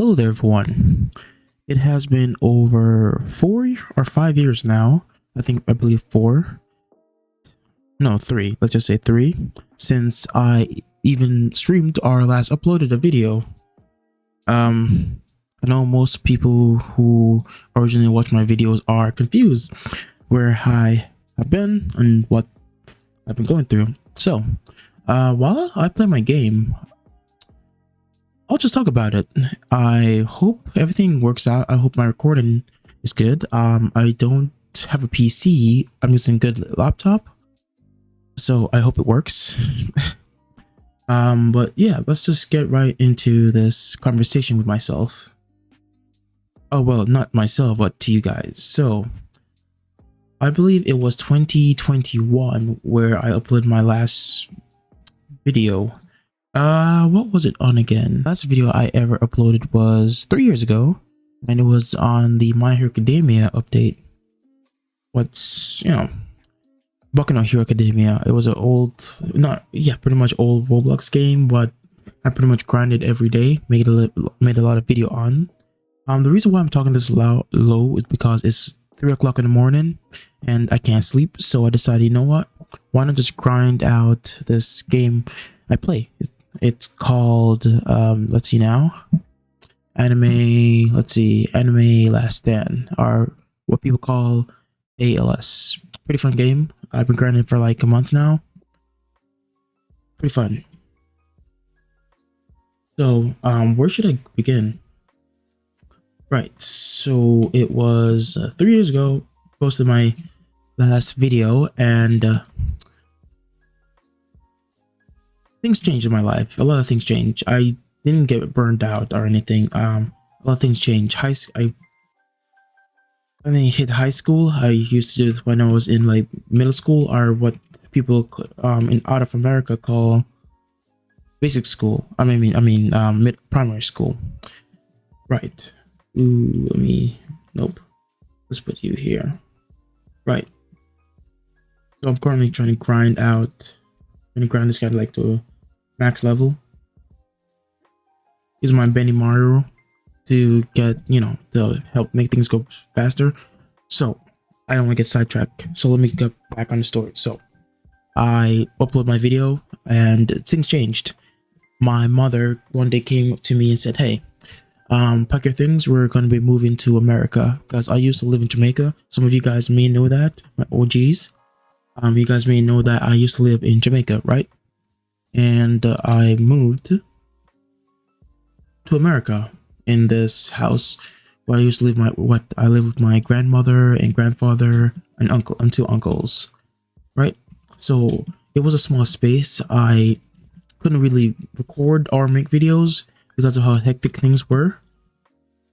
Hello there, everyone. It has been over 4 or 5 years now. I believe 4. No, 3. Let's just say 3. Since I even streamed or last uploaded a video. I know most people who originally watch my videos are confused where I have been and what I've been going through. So, while I play my game, I'll just talk about it. I hope everything works out. I hope my recording is good. I don't have a PC. I'm using a good laptop, so I hope it works. But yeah, let's just get right into this conversation with myself. Oh, well, not myself, but to you guys. So, I believe it was 2021 where I uploaded my last video. What was it on again? Last video I ever uploaded was 3 years ago, and it was on the My Hero Academia update. Boku no Hero Academia. It was an pretty much old Roblox game, but I pretty much grinded every day, made a lot of video on. The reason why I'm talking this low is because it's 3 o'clock in the morning and I can't sleep, so I decided, you know what? Why not just grind out this game I play? It's called let's see now. Anime Last Stand, or what people call ALS. Pretty fun game. I've been grinding for like a month now. Pretty fun. So, where should I begin? Right, so it was 3 years ago, posted my last video, and things changed in my life. A lot of things changed. I didn't get burned out or anything. A lot of things changed. When I hit high school, I used to do this when I was in like middle school, or what people in out of America call basic school. Primary school. Right. Ooh, nope. Let's put you here. Right. So I'm currently trying to grind this guy like to max level. Use my Benny Mario to get, to help make things go faster. So I don't want to get sidetracked. So let me get back on the story. So I upload my video and things changed. My mother one day came up to me and said, "Hey, pack your things. We're going to be moving to America." Because I used to live in Jamaica. Some of you guys may know that, my OGs. You guys may know that I used to live in Jamaica, right? And I moved to America in this house where I used to live. I live with my grandmother and grandfather and uncle and 2 uncles, right? So it was a small space. I couldn't really record or make videos because of how hectic things were.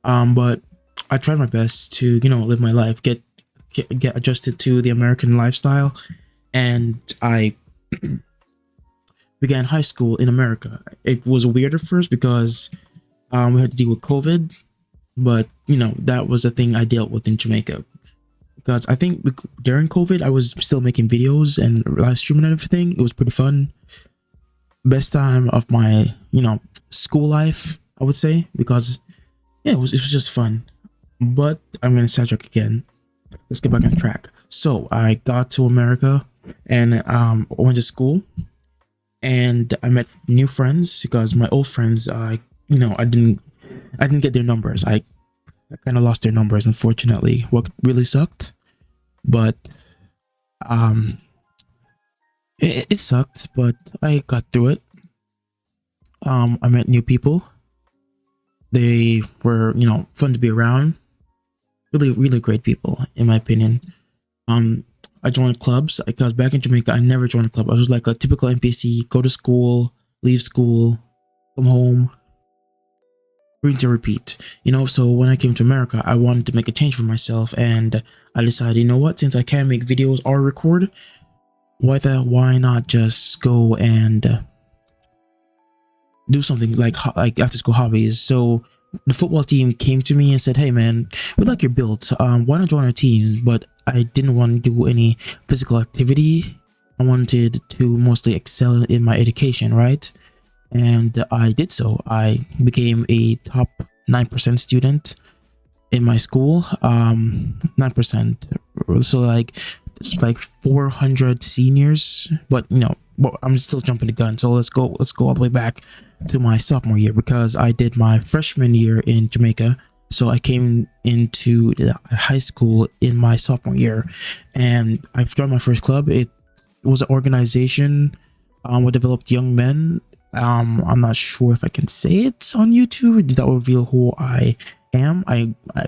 But I tried my best to, live my life, get adjusted to the American lifestyle, and I began high school in America. It was weird at first because we had to deal with COVID, but that was a thing I dealt with in Jamaica. Because I think during COVID, I was still making videos and live streaming and everything. It was pretty fun. Best time of my, school life, I would say, because it was just fun. But I'm gonna sidetrack again. Let's get back on track. So I got to America and went to school, and I met new friends because my old friends, I didn't get their numbers. I kind of lost their numbers, unfortunately. What really sucked, but it sucked, but I got through it. I met new people. They were, fun to be around. Really, really great people, in my opinion. I joined clubs because back in Jamaica, I never joined a club. I was like a typical NPC: go to school, leave school, come home, rinse and repeat. So when I came to America, I wanted to make a change for myself, and I decided, you know what? Since I can't make videos or record, why not just go and do something like after school hobbies? So the football team came to me and said, "Hey man, we like your build. Why not join our team?" But I didn't want to do any physical activity. I wanted to mostly excel in my education, right? And I did so. I became a top 9% student in my school. 9%. So like it's like 400 seniors, but well, I'm still jumping the gun. So let's go all the way back to my sophomore year, because I did my freshman year in Jamaica. So I came into the high school in my sophomore year, and I've joined my first club. It was an organization what developed young men. I'm not sure if I can say it on YouTube. That will reveal who I am.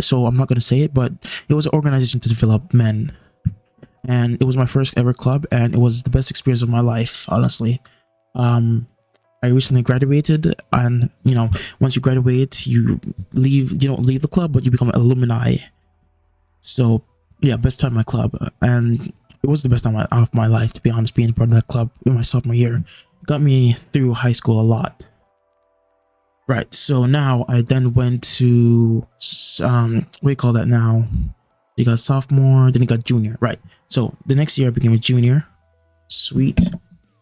So I'm not gonna say it, but it was an organization to develop men, and it was my first ever club, and it was the best experience of my life, honestly. I recently graduated, and once you graduate, you leave. You don't leave the club, but you become an alumni. So yeah, best time in my club, and it was the best time of my life, to be honest. Being part of that club in my sophomore year got me through high school a lot. Right. So now I then went to what do you call that now? You got sophomore, then you got junior. Right. So the next year I became a junior. Sweet.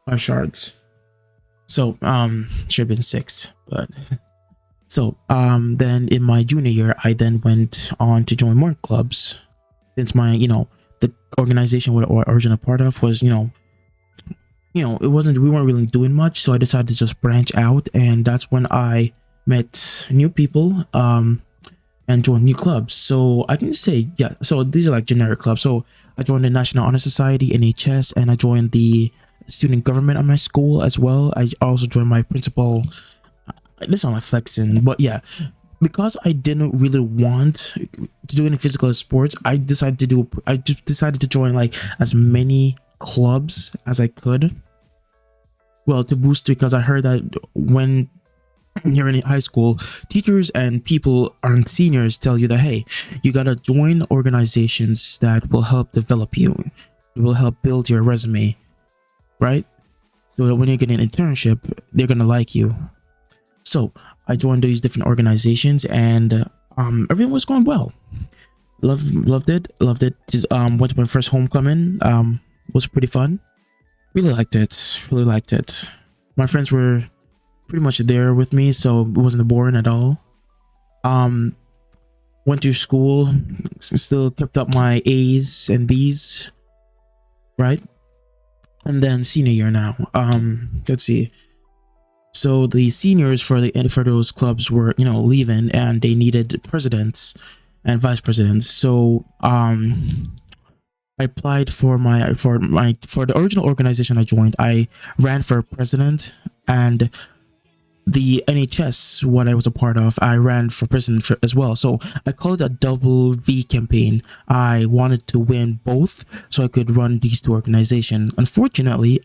5 shards. So should have been 6, but so then in my junior year I then went on to join more clubs, since my the organization what I was originally part of was it wasn't, we weren't really doing much, so I decided to just branch out, and that's when I met new people and joined new clubs. So I can say, yeah, so these are like generic clubs. So I joined the National Honor Society, NHS, and I joined the student government at my school as well. I also joined my principal. This is not like flexing, but yeah, because I didn't really want to do any physical sports, I just decided to join like as many clubs as I could. Well, to boost, because I heard that when you're in high school, teachers and people and seniors tell you that, hey, you gotta join organizations that will help develop you. It will help build your resume, right? So that when you get an internship, they're gonna like you. So I joined these different organizations, and everything was going well. Loved it. Went to my first homecoming. Was pretty fun. Really liked it. My friends were pretty much there with me, so it wasn't boring at all. Went to school, still kept up my A's and B's, right? And then senior year now. Let's see. So the seniors for those clubs were leaving, and they needed presidents and vice presidents. So I applied for the original organization I joined. I ran for president, and the NHS, what I was a part of, I ran for president as well. So I called it a double V campaign. I wanted to win both so I could run these two organizations. Unfortunately,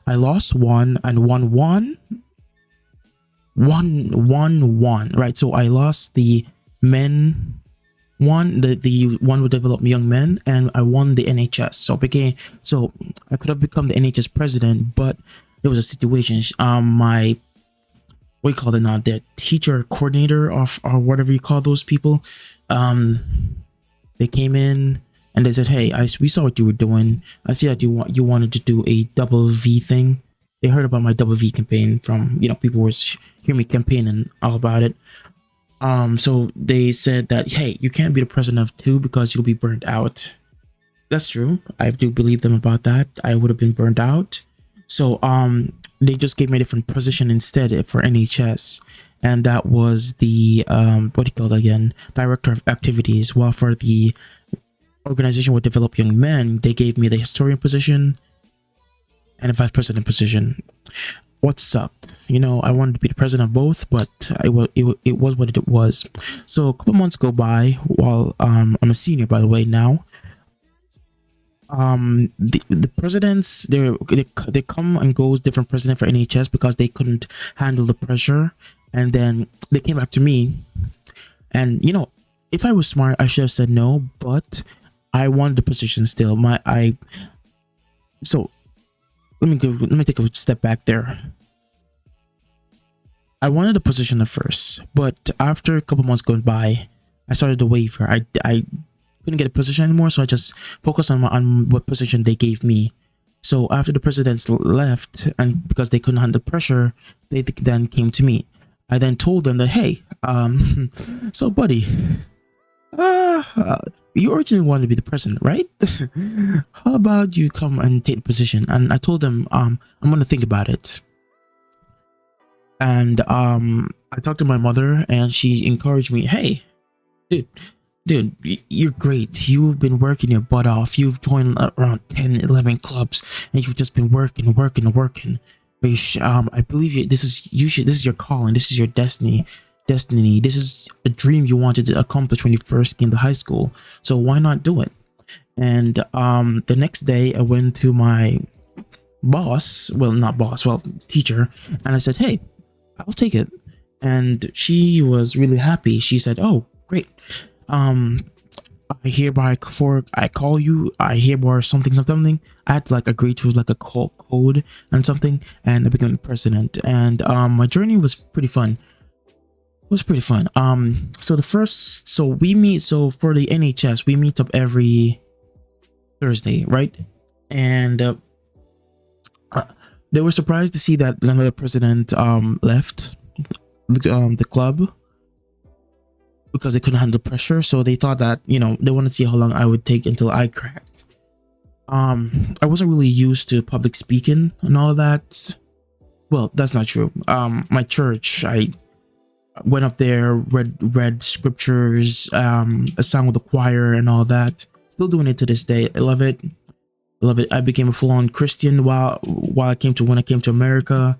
I lost one and won one. Right. So I lost the men one, the one would develop young men, and I won the NHS. So I could have become the NHS president, but there was a situation. My what do you call it now? The teacher coordinator or whatever you call those people. They came in and they said, "Hey, we saw what you were doing. I see that you wanted to do a double V thing." They heard about my double V campaign from people were hearing me campaigning all about it. So they said that, hey, you can't be the president of 2 because you'll be burnt out. That's true. I do believe them about that. I would have been burned out. So they just gave me a different position instead for NHS, and that was the what do you call it again? Director of activities. While for the organization would develop young men, they gave me the historian position and a vice president position. What sucked, I wanted to be the president of both, but it was what it was. So a couple months go by while I'm a senior, by the way, now. The presidents, they come and goes, different president for NHS, because they couldn't handle the pressure, and then they came back to me, and if I was smart, I should have said no, but I wanted the position still. So let me take a step back there. I wanted the position at first, but after a couple months going by, I started to waver. I couldn't get a position anymore, so I just focused on what position they gave me. So after the presidents left, and because they couldn't handle the pressure, they then came to me. I then told them that, hey, so buddy, you originally wanted to be the president, right? How about you come and take the position? And I told them, I'm gonna think about it. And I talked to my mother, and she encouraged me, hey, dude, you're great. You've been working your butt off. You've joined around 10, 11 clubs, and you've just been working. But I believe this is your calling. This is your destiny. This is a dream you wanted to accomplish when you first came to high school. So why not do it? And the next day I went to my teacher, and I said, hey, I'll take it. And she was really happy. She said, oh, great. I hereby I call you, I hereby something. I had to like agree to like a code and something, and I became the president. And my journey was pretty fun. So we meet, so for the NHS we meet up every Thursday, right? And they were surprised to see that another president left the club because they couldn't handle the pressure. So they thought that, they wanted to see how long I would take until I cracked. I wasn't really used to public speaking and all of that. Well, that's not true. My church, I went up there, read scriptures, sang with the choir and all that. Still doing it to this day. I love it. I became a full-on Christian when I came to America.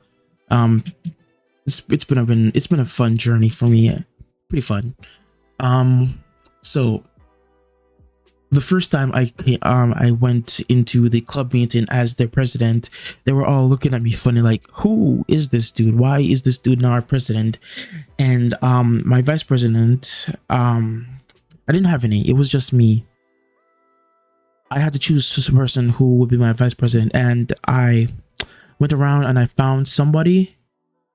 It's been a fun journey for me. Pretty fun. So the first time I went into the club meeting as their president, they were all looking at me funny, like, who is this dude? Why is this dude now our president? And my vice president, I didn't have any. It was just me. I had to choose a person who would be my vice president, and I went around and I found somebody.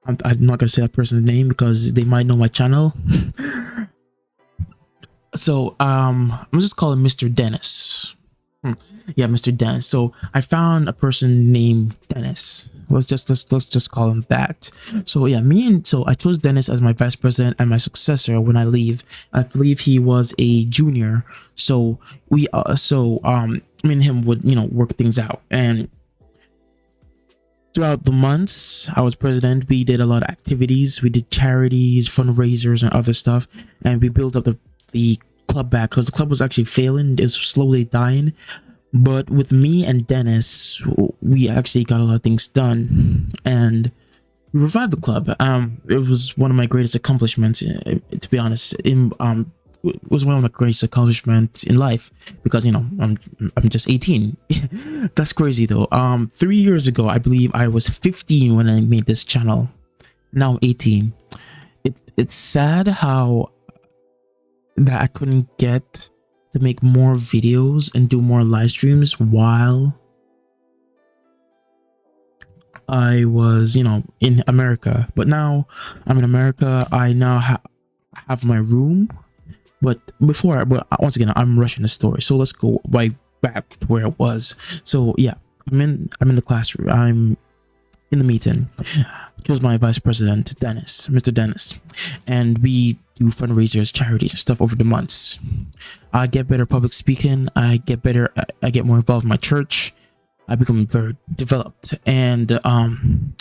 I'm not gonna say that person's name because they might know my channel. So I'm just calling Mr. Dennis. Yeah, Mr. Dennis. So I found a person named Dennis. Let's just call him that. So yeah, so I chose Dennis as my vice president and my successor when I leave. I believe he was a junior. So me and him would, work things out. And throughout the months I was president, we did a lot of activities. We did charities, fundraisers, and other stuff. And we built up the club back because the club was actually failing. It's slowly dying. But with me and Dennis, we actually got a lot of things done, and we revived the club. It was one of my greatest accomplishments, to be honest. It was one of my greatest accomplishments in life because I'm just 18. That's crazy though. 3 years ago, I believe I was 15 when I made this channel. Now I'm 18. It's sad how that I couldn't get to make more videos and do more live streams while I was, in America. But now I'm in America. I now have my room. But once again, I'm rushing the story. So let's go right back to where it was. So yeah, I'm in the classroom. I'm in the meeting. Chose my vice president, Mr. Dennis, and we do fundraisers, charities, and stuff over the months. I get better public speaking. I get more involved in my church. I become very developed. And in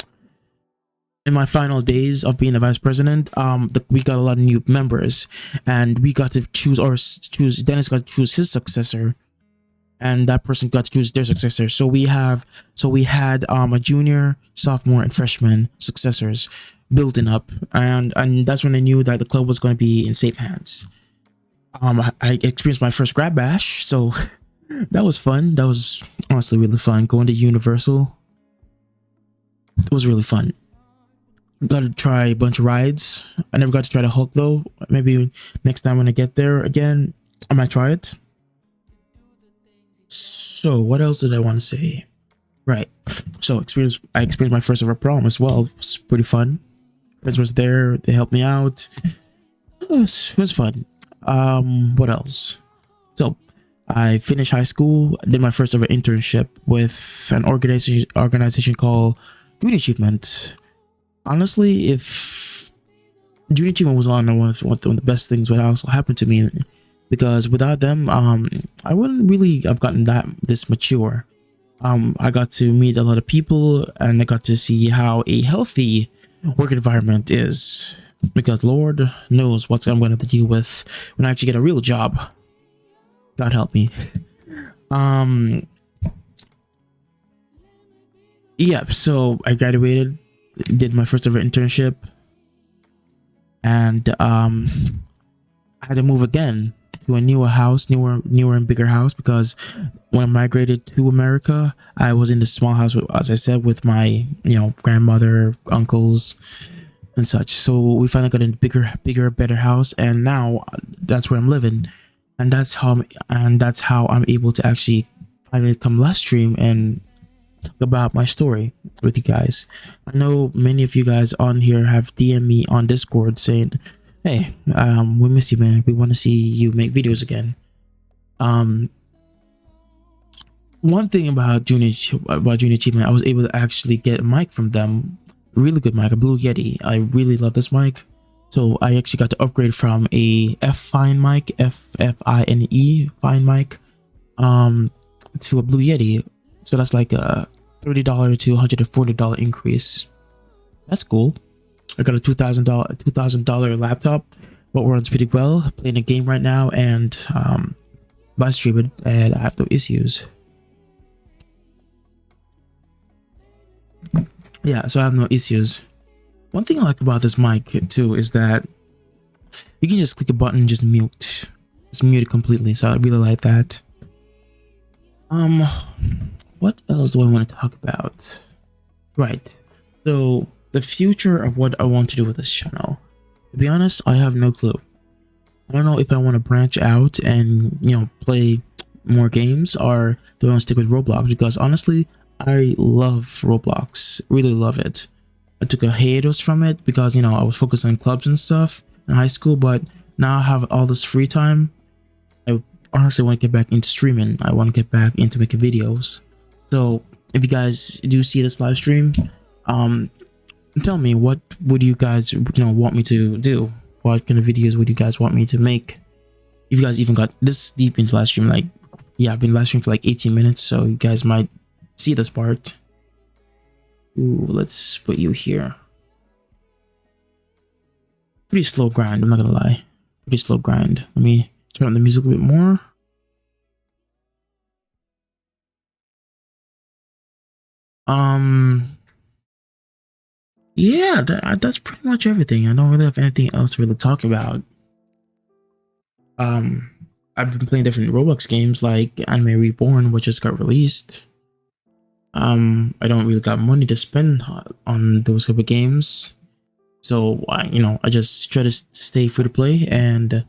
my final days of being a vice president, we got a lot of new members, and we got to choose Dennis got to choose his successor, and that person got to choose their successor. So we had a junior, sophomore, and freshman successors building up, and that's when I knew that the club was going to be in safe hands. I experienced my first grad bash, so that was fun. That was honestly really fun. Going to Universal, it was really fun. Got to try a bunch of rides. I never got to try the Hulk though. Maybe next time when I get there again, I might try it. So what else did I want to say? Right. So I experienced my first ever prom as well. It was pretty fun. Friends was there. They helped me out. It was fun. What else? So I finished high school. I did my first ever internship with an organization called Student Achievement. Honestly, if Junior Achievement was on one of the best things that also happened to me, because without them, I wouldn't really have gotten this mature. I got to meet a lot of people, and I got to see how a healthy work environment is, because Lord knows what I'm going to have to deal with when I actually get a real job. God help me. Yeah, so I graduated, did my first ever internship, and I had to move again to a newer house, newer and bigger house, because when I migrated to America, I was in the small house, as I said, with my grandmother, uncles, and such. So we finally got a bigger, better house, and now that's where I'm living, and that's how I'm able to actually finally come live stream and talk about my story with you guys. I know many of you guys on here have DM me on Discord saying, "Hey, we miss you, man. We want to see you make videos again." One thing about Junior Achievement, I was able to actually get a mic from them, really good mic, a Blue Yeti. I really love this mic, so I actually got to upgrade from a Fine mic, Fine Fine mic, to a Blue Yeti. So that's like a $30 to $140 increase. That's cool. I got a $2,000 laptop, but runs pretty well. Playing a game right now and live stream it, and I have no issues. Yeah, so I have no issues. One thing I like about this mic too is that you can just click a button and just mute. It's muted completely, so I really like that. What else do I want to talk about? Right, so the future of what I want to do with this channel. To be honest, I have no clue. I don't know if I want to branch out and play more games, or do I want to stick with Roblox, because honestly I love Roblox, really love it. I took a hiatus from it because I was focused on clubs and stuff in high school, but now I have all this free time. I honestly want to get back into streaming. I want to get back into making videos. So if you guys do see this live stream, tell me, what would you guys want me to do? What kind of videos would you guys want me to make? If you guys even got this deep into live stream, like, yeah, I've been live streaming for like 18 minutes, so you guys might see this part. Ooh, let's put you here. Pretty slow grind, I'm not gonna lie. Pretty slow grind. Let me turn on the music a bit more. Yeah, that's pretty much everything. I don't really have anything else to really talk about. I've been playing different Roblox games like Anime Reborn, which just got released. I don't really got money to spend on those type of games, so I just try to stay free to play. And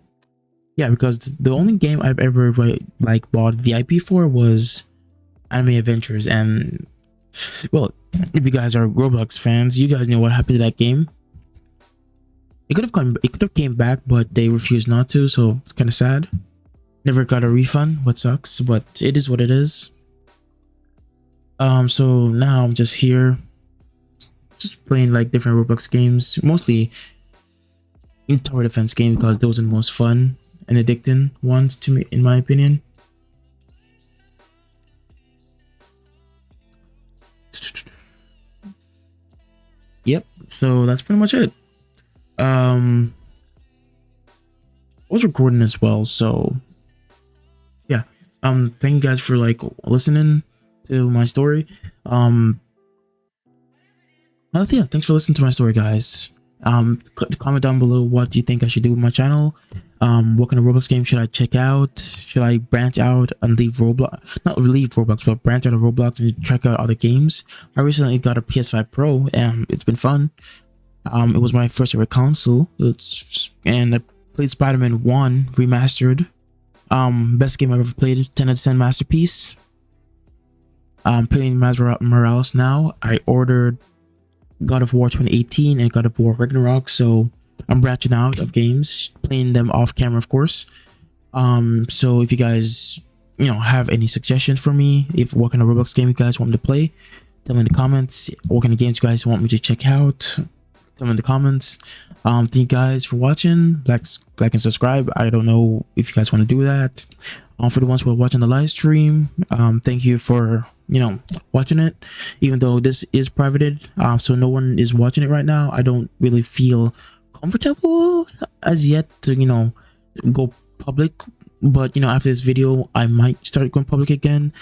yeah, because the only game I've ever like bought VIP for was Anime Adventures, and well, if you guys are Roblox fans, you guys know what happened to that game. It could have came back, but they refused not to, so it's kind of sad. Never got a refund, what sucks, but it is what it is. So now I'm just here, just playing like different Roblox games, mostly in tower defense games, because those are the most fun and addicting ones to me, in my opinion. Yep, so that's pretty much it. I was recording as well, so yeah. Thank you guys for like listening to my story. Yeah, thanks for listening to my story, guys. Comment down below, what do you think I should do with my channel? What kind of Roblox game should I check out? Should I branch out and leave Roblox? Not leave Roblox, but branch out of Roblox and check out other games. I recently got a PS5 Pro, and it's been fun. It was my first ever console, and I played Spider-Man 1 remastered. Best game I've ever played, 10 out of 10 masterpiece. Playing Miles Morales now. I ordered God of War 2018 and God of War Ragnarok, so I'm branching out of games, playing them off camera, of course. So if you guys have any suggestions for me, if what kind of Roblox game you guys want me to play, tell me in the comments. What kind of games you guys want me to check out, tell me in the comments. Thank you guys for watching. Like and subscribe. I don't know if you guys want to do that. For the ones who are watching the live stream, thank you for watching it, even though this is privated, so no one is watching it right now. I don't really feel comfortable as yet to go public, but after this video I might start going public again.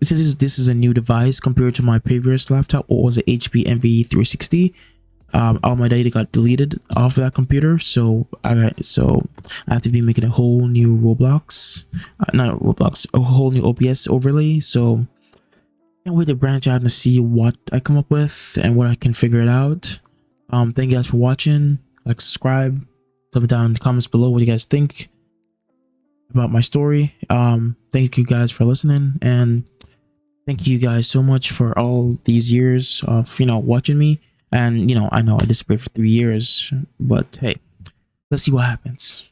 Since this is a new device compared to my previous laptop, what was it, HP Envy 360. All my data got deleted off of that computer, so I have to be making a whole new Roblox, not Roblox, a whole new OBS overlay. So can't wait to branch out and see what I come up with and what I can figure it out. Thank you guys for watching. Like, subscribe, tell me down in the comments below what you guys think about my story. Thank you guys for listening, and thank you guys so much for all these years of watching me. And I know I disappeared for 3 years, but hey, let's see what happens.